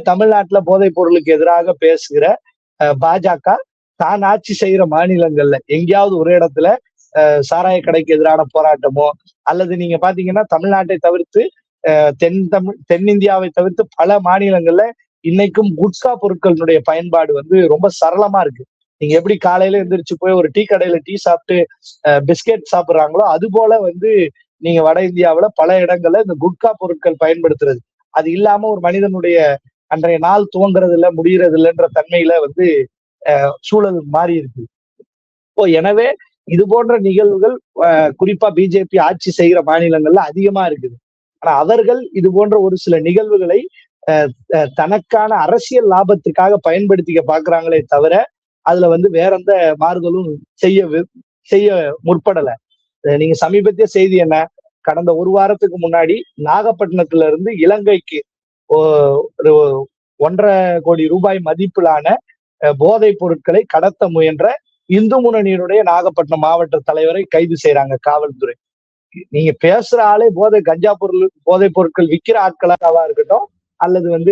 தமிழ்நாட்டுல போதைப் பொருளுக்கு எதிராக பேசுகிற பாஜக தான் ஆட்சி செய்யற மாநிலங்கள்ல எங்கேயாவது ஒரு இடத்துல சாராய கடைக்கு எதிரான போராட்டமோ, அல்லது நீங்க பாத்தீங்கன்னா தமிழ்நாட்டை தவிர்த்து தென்னிந்தியாவை தவிர்த்து பல மாநிலங்கள்ல இன்னைக்கும் குட்கா பொருட்களினுடைய பயன்பாடு வந்து ரொம்ப சரளமா இருக்கு. நீங்க எப்படி காலையில எந்திரிச்சு போய் ஒரு டீ கடையில டீ சாப்பிட்டு பிஸ்கெட் சாப்பிடுறாங்களோ, அது போல வந்து நீங்க வட இந்தியாவுல பல இடங்கள்ல இந்த குட்கா பொருட்கள் பயன்படுத்துறது. அது இல்லாம ஒரு மனிதனுடைய அன்றைய நாள் துவங்குறது இல்ல, முடிகிறது இல்லைன்ற தன்மையில வந்து சூழல் மாறி இருக்கு. எனவே இது போன்ற நிகழ்வுகள் குறிப்பா பிஜேபி ஆட்சி செய்கிற மாநிலங்கள்ல அதிகமா இருக்குது. ஆனா அவர்கள் இது போன்ற ஒரு சில நிகழ்வுகளை தனக்கான அரசியல் லாபத்துக்காக பயன்படுத்திக்க பாக்குறாங்களே தவிர, அதுல வந்து வேற எந்த மாறுதலும் செய்ய முற்படல. நீங்க சமீபத்திய செய்தி என்ன? கடந்த ஒரு வாரத்துக்கு முன்னாடி நாகப்பட்டினத்துல இருந்து இலங்கைக்கு ஒரு 1.5 கோடி ரூபாய் மதிப்பிலான போதைப் பொருட்களை கடத்த முயன்ற இந்து முன்னணியினுடைய நாகப்பட்டினம் மாவட்ட தலைவரை கைது செய்யறாங்க காவல்துறை. நீங்க பேசுற ஆளே கஞ்சா போதைப் பொருட்கள் விக்கிற ஆட்களாக இருக்கட்டும், அல்லது வந்து